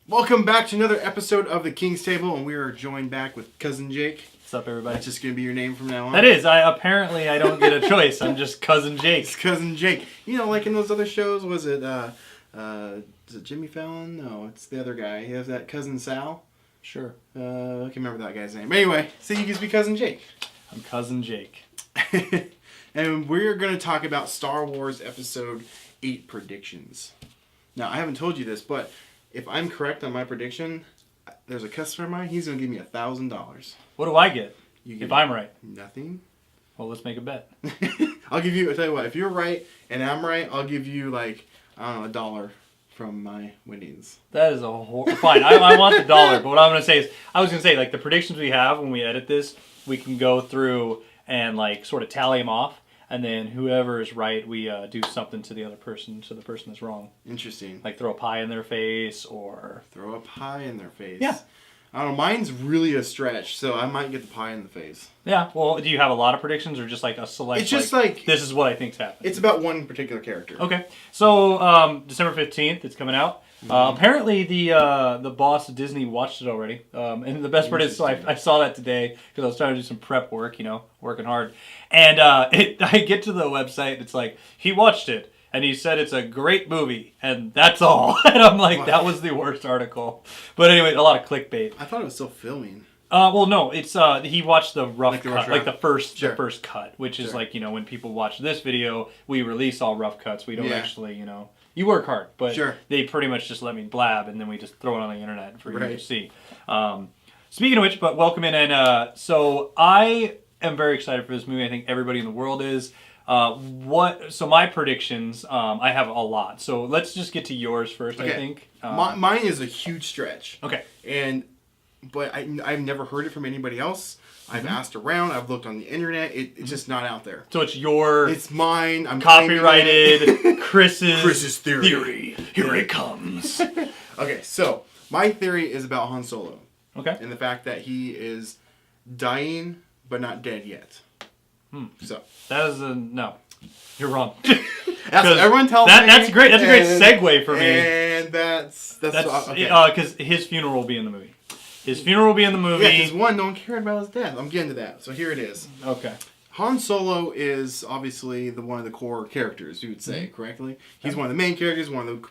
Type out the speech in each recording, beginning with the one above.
Welcome back to another episode of the King's Table, and we are joined back with Cousin Jake. What's up, everybody? That's just going to be your name from now on? That is. Apparently I don't get a choice. I'm just Cousin Jake. It's Cousin Jake. You know, like in those other shows, was it Jimmy Fallon? No, it's the other guy. He has that Cousin Sal. Sure. I can't remember that guy's name. But anyway, so you can be Cousin Jake. I'm Cousin Jake. And we're going to talk about Star Wars Episode 8 predictions. Now, I haven't told you this, but if I'm correct on my prediction, there's a customer of mine, he's going to give me $1,000. What do I get You if I'm right? Nothing. Well, let's make a bet. I'll tell you what, if you're right and I'm right, I'll give you like, I don't know, $1 from my winnings. That is fine. I want the dollar, but what I'm going to say is, I was going to say, like, the predictions we have when we edit this, we can go through and, like, sort of tally them off. And then whoever is right, we do something to the other person, to the person that's wrong. Interesting. Like throw a pie in their face or... Throw a pie in their face. Yeah. I don't know, mine's really a stretch, so I might get the pie in the face. Yeah, well, do you have a lot of predictions or just like a select... It's just like this is what I think's happening. It's about one particular character. Okay. So, December 15th, it's coming out. Apparently, the boss of Disney watched it already. And the best part is, so I saw that today because I was trying to do some prep work, you know, working hard. And I get to the website, and it's like, he watched it, and he said it's a great movie, and that's all. And I'm like, that was the worst article. But anyway, a lot of clickbait. I thought it was still filming. Well, no, it's he watched the rough cut, like the first cut, which is like, you know, when people watch this video, we release all rough cuts. We don't actually, you know, you work hard, but they pretty much just let me blab, and then we just throw it on the internet for you to see. Speaking of which, but welcome in, and so I am very excited for this movie. I think everybody in the world is. So my predictions, I have a lot. So let's just get to yours first. I think mine is a huge stretch. Okay, But I've never heard it from anybody else. I've asked around. I've looked on the internet. It's just not out there. So it's It's mine. I'm copyrighted. Chris's theory. Here it comes. Okay, so my theory is about Han Solo. Okay. And the fact that he is dying but not dead yet. So that is no. You're wrong. That's what everyone tells me. That's great. That's a great segue for me. And that's because his funeral will be in the movie. His funeral will be in the movie. Yeah, because one, no one cared about his death. I'm getting to that. So here it is. Okay. Han Solo is obviously one of the core characters, you would say, correctly? He's one of the main characters, one of the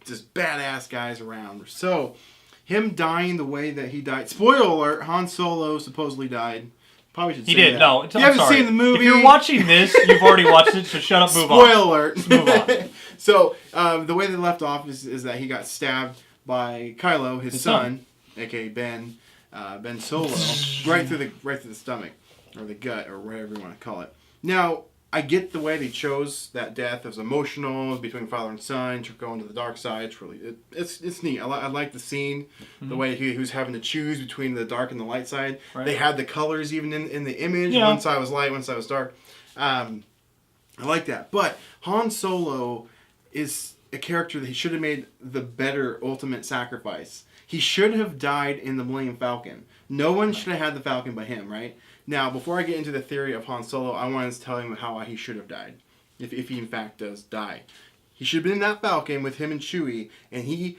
just badass guys around. So, him dying the way that he died. Spoiler alert, Han Solo supposedly died. Probably should say that. He did. No, you haven't seen the movie. If you're watching this, you've already watched it, so shut up, move on. Spoiler alert. Let's move on. So, the way they left off is that he got stabbed by Kylo, his son, a.k.a. Ben Solo, right through the stomach, or the gut, or whatever you want to call it. Now, I get the way they chose that death. It was emotional. It was between father and son, going to the dark side. It's really, it's neat. I like the scene, the way he was having to choose between the dark and the light side. Right. They had the colors even in the image. Yeah. One side was light, one side was dark. I like that. But Han Solo is a character that he should have made the better ultimate sacrifice. He should have died in the Millennium Falcon. No one should have had the Falcon but him, right? Now, before I get into the theory of Han Solo, I want to tell him how he should have died. If he in fact does die. He should have been in that Falcon with him and Chewie, and he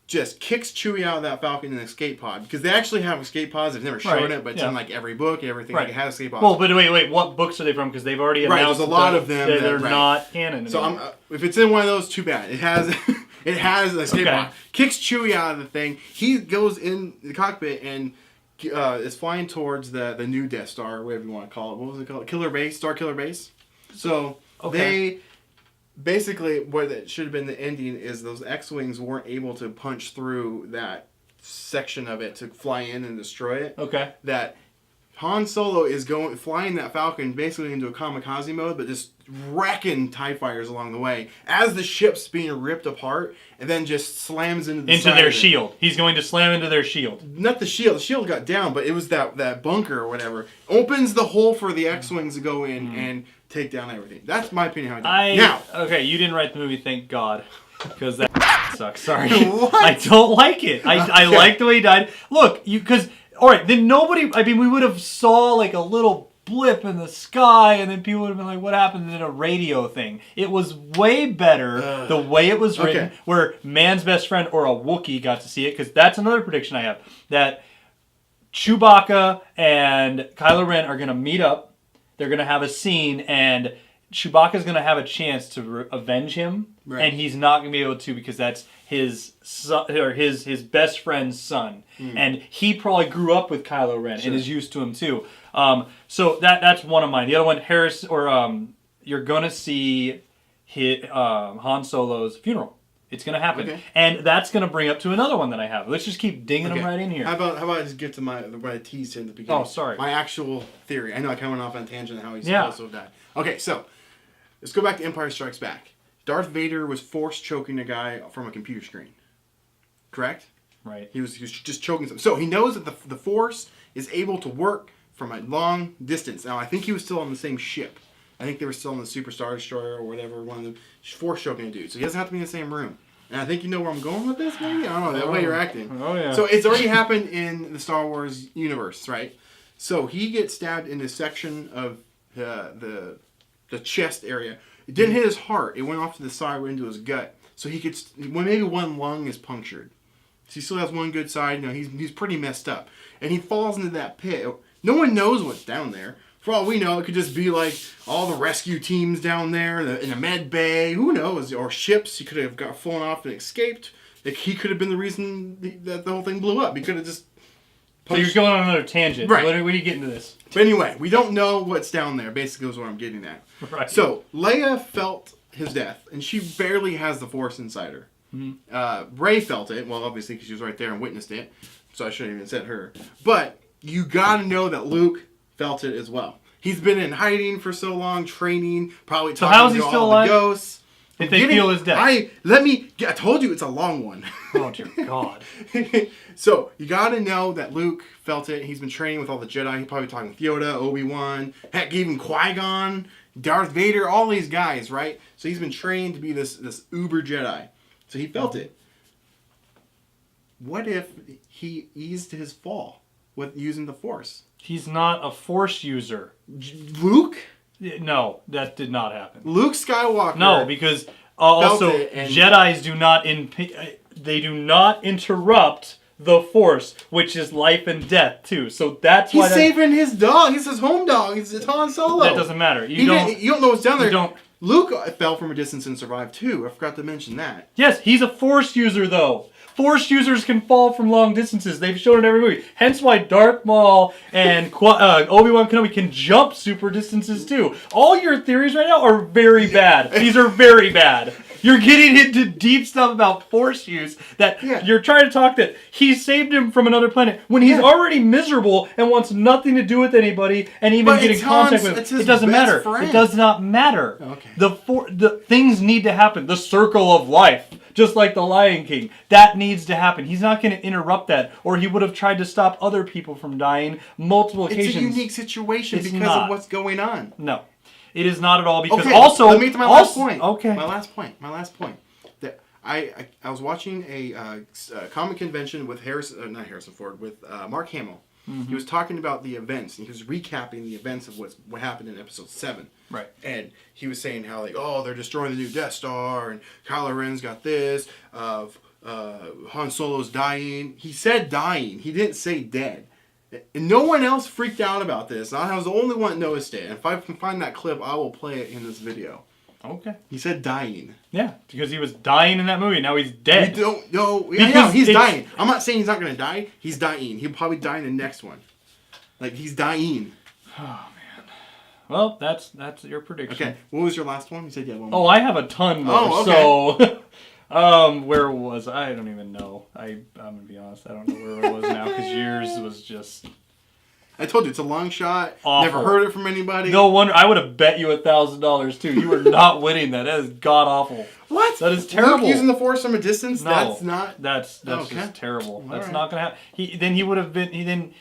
just kicks Chewie out of that Falcon in an escape pod. Because they actually have escape pods. They've never shown it, but it's in like every book and everything. Like, it has escape pods. Well, but wait, what books are they from? Because they've already announced there's a lot of them that they're not canon. So if it's in one of those, too bad. It has... It has a escape pod. Kicks Chewie out of the thing. He goes in the cockpit and is flying towards the new Death Star, whatever you want to call it. What was it called? Killer Base? Star Killer Base? So they... Basically, what it should have been the ending is those X-Wings weren't able to punch through that section of it to fly in and destroy it. Okay. That Han Solo is flying that Falcon basically into a kamikaze mode, but just wrecking TIE fighters along the way as the ship's being ripped apart, and then just slams into their shield. He's going to slam into their shield. Not the shield. The shield got down, but it was that bunker or whatever. Opens the hole for the X-Wings to go in and take down everything. That's my opinion how it died. Now, okay, you didn't write the movie, thank God. Because that sucks. Sorry. What? I don't like it. I like the way he died. Look, because... All right, then nobody... I mean, we would have saw like a little blip in the sky, and then people would have been like, what happened? And then a radio thing. It was way better the way it was written, where man's best friend or a Wookiee got to see it, because that's another prediction I have, that Chewbacca and Kylo Ren are going to meet up, they're going to have a scene, and Chewbacca's going to have a chance to avenge him, and he's not going to be able to because that's his son, or his best friend's son, and he probably grew up with Kylo Ren and is used to him too. So that's one of mine. The other one, you're going to see Han Solo's funeral. It's going to happen, and that's going to bring up to another one that I have. Let's just keep dinging them right in here. How about I just get to what I teased in the beginning? Oh, sorry. My actual theory. I know I kind of went off on a tangent on how he's supposed to have died. Okay, so let's go back to Empire Strikes Back. Darth Vader was force choking a guy from a computer screen. Correct? Right. He was just choking someone. So he knows that the force is able to work from a long distance. Now, I think he was still on the same ship. I think they were still in the Super Star Destroyer or whatever, one of them, force choking a dude. So he doesn't have to be in the same room. And I think you know where I'm going with this, maybe? I don't know, that way you're acting. Oh, yeah. So it's already happened in the Star Wars universe, right? So he gets stabbed in this section of the chest area. It didn't hit his heart. It went off to the side, went into his gut. So he gets, maybe one lung is punctured. So he still has one good side. You know, he's pretty messed up. And he falls into that pit. No one knows what's down there. For all we know, it could just be like all the rescue teams down there in a med bay. Who knows? Or ships. He could have got flown off and escaped. He could have been the reason that the whole thing blew up. He could have just... So you're going on another tangent. Right. When are you getting to this? But anyway, we don't know what's down there, basically is what I'm getting at. Right. So, Leia felt his death, and she barely has the Force inside her. Mm-hmm. Rey felt it, well, obviously, because she was right there and witnessed it, so I shouldn't even have said her. But you gotta know that Luke felt it as well. He's been in hiding for so long, training, probably talking to all the ghosts. If they feel his death. I told you it's a long one. Oh, dear God. So, you gotta know that Luke felt it. He's been training with all the Jedi. He's probably talking with Yoda, Obi-Wan, heck, even Qui-Gon, Darth Vader, all these guys, right? So he's been trained to be this uber Jedi. So he felt it. What if he eased his fall with using the Force? He's not a Force user. Luke? No, that did not happen. Luke Skywalker. No, because also Jedis do not interrupt the Force, which is life and death too. So that's why he's saving his dog. He's his home dog. He's Han Solo. That doesn't matter. You don't know what's down there. Luke fell from a distance and survived too. I forgot to mention that. Yes, he's a Force user though. Force users can fall from long distances. They've shown it in every movie. Hence why Darth Maul and Obi-Wan Kenobi can jump super distances too. All your theories right now are very bad. These are very bad. You're getting into deep stuff about Force use that you're trying to talk that he saved him from another planet when he's already miserable and wants nothing to do with anybody and even get in contact with him. It doesn't matter. It does not matter. Okay. The things need to happen. The circle of life. Just like the Lion King. That needs to happen. He's not going to interrupt that, or he would have tried to stop other people from dying multiple occasions. It's a unique situation because of what's going on. No. It is not at all, because also... let me get to my last point. Okay. My last point. That I was watching a comic convention with not Harrison Ford, with Mark Hamill. Mm-hmm. He was talking about the events, and he was recapping the events of what happened in Episode 7. Right. And he was saying how, they're destroying the new Death Star, and Kylo Ren's got this, Han Solo's dying. He said dying. He didn't say dead. And no one else freaked out about this. I was the only one that noticed it. And if I can find that clip, I will play it in this video. Okay. He said dying. Yeah, because he was dying in that movie. Now he's dead. We don't know. Yeah, he's dying. I'm not saying he's not going to die. He's dying. He'll probably die in the next one. He's dying. Oh, man. Well, that's your prediction. Okay. What was your last one? You said you had one more. Oh, I have a ton more. Oh, okay. So, where was I? I don't even know. I'm going to be honest. I don't know where I was now because yours was just... I told you, it's a long shot. Awful. Never heard it from anybody. No wonder. I would have bet you $1,000 too. You were not winning that. That is god-awful. What? That is terrible. Luke using the Force from a distance? No. That's not... That's just terrible. All that's right. not going to happen. He would have been...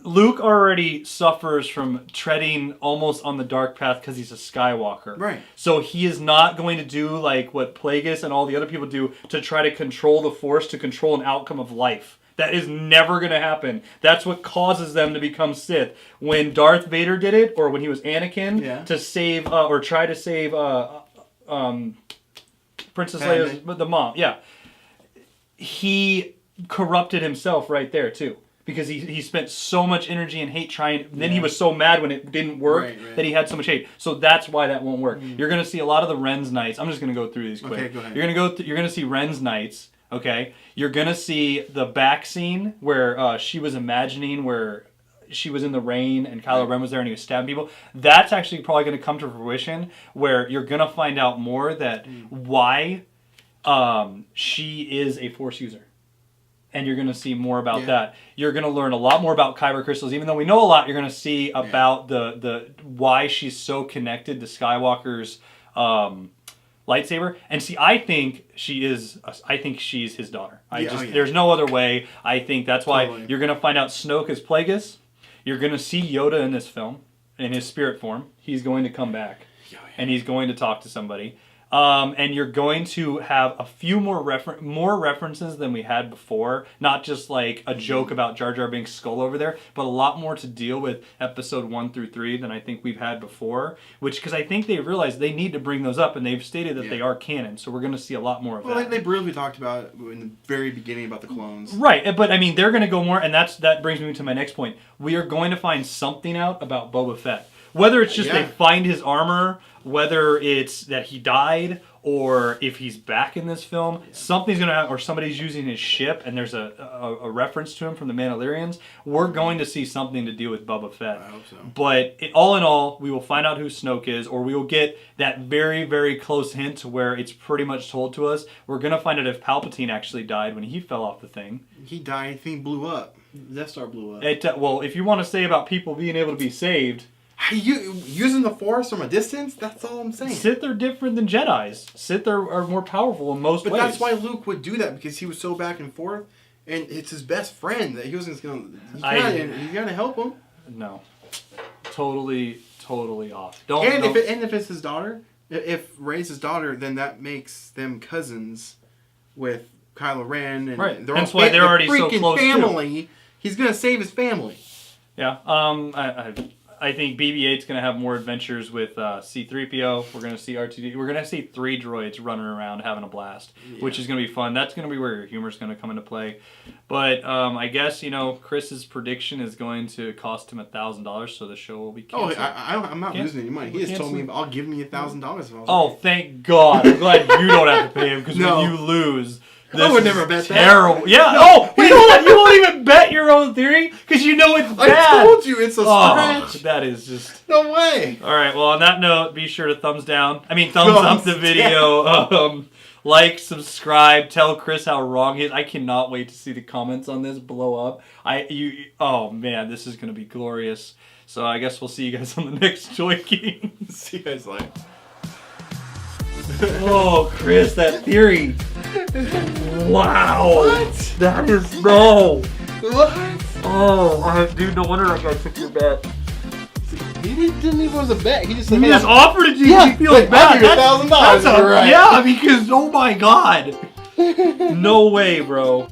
Luke already suffers from treading almost on the dark path because he's a Skywalker. Right. So he is not going to do like what Plagueis and all the other people do to try to control the Force, to control an outcome of life. That is never going to happen. That's what causes them to become Sith. When Darth Vader did it, or when he was Anakin, to save, or try to save Princess Leia's, the mom, he corrupted himself right there, too. Because he spent so much energy and hate trying, and then he was so mad when it didn't work that he had so much hate. So that's why that won't work. You're going to see a lot of the Ren's Knights. I'm just going to go through these quick. Okay, go ahead. You're going to see Ren's Knights. Okay, you're going to see the back scene where she was imagining where she was in the rain and Kylo Ren was there and he was stabbing people. That's actually probably going to come to fruition where you're going to find out more that why she is a Force user. And you're going to see more about that. You're going to learn a lot more about kyber crystals. Even though we know a lot, you're going to see about the why she's so connected to Skywalker's lightsaber. And see, I think she's his daughter. There's no other way. I think that's why you're going to find out Snoke is Plagueis. You're going to see Yoda in this film, in his spirit form. He's going to come back. And he's going to talk to somebody. And you're going to have a few more references than we had before. Not just like a joke about Jar Jar Binks' skull over there, but a lot more to deal with episode 1 through 3 than I think we've had before. Because I think they realize they need to bring those up, and they've stated that they are canon. So we're going to see a lot more of that. Well, they briefly talked about in the very beginning about the clones. Right, but I mean, they're going to go more, and that brings me to my next point. We are going to find something out about Boba Fett. Whether it's just they find his armor, whether it's that he died, or if he's back in this film, something's going to happen, or somebody's using his ship, and there's a reference to him from the Mandalorians. We're going to see something to do with Boba Fett. I hope so. But all in all, we will find out who Snoke is, or we will get that very, very close hint to where it's pretty much told to us. We're going to find out if Palpatine actually died when he fell off the thing. He died. The thing blew up. The Death Star blew up. Well, if you want to say about people being able to be saved... Using the Force from a distance? That's all I'm saying. Sith are different than Jedis. Sith are more powerful in most ways. But that's why Luke would do that, because he was so back and forth, and it's his best friend that he wasn't going to... You got to help him. No. Totally off. If it's his daughter, if Rey's his daughter, then that makes them cousins with Kylo Ren. And That's why they're already so close family. Too. He's going to save his family. Yeah. I think BB-8's going to have more adventures with C-3PO. We're going to see R2-D2. We're going to see 3 droids running around having a blast, which is going to be fun. That's going to be where your humor's going to come into play. But I guess, Chris's prediction is going to cost him $1,000, so the show will be canceled. I'm not losing any money. He just told me, I'll give me $1,000. Oh, thank God. I'm glad you don't have to pay him, because when you lose... I would never bet that. Terrible. Yeah. Oh, you won't even bet your own theory because you know it's bad. I told you it's a stretch. That is just no way. All right. Well, on that note, be sure to thumbs up the video. Like, subscribe, tell Chris how wrong he is. I cannot wait to see the comments on this blow up. Oh man, this is gonna be glorious. So I guess we'll see you guys on the next Joy King. See you guys later. Oh, Chris, that theory. Wow. What? That is no. What? Oh, dude, no wonder that guy took your bet. He didn't even want a bet. He just said, he just offered it to you. Yeah, He feels bad. $1,000. Right. Yeah, because oh my God. No way, bro.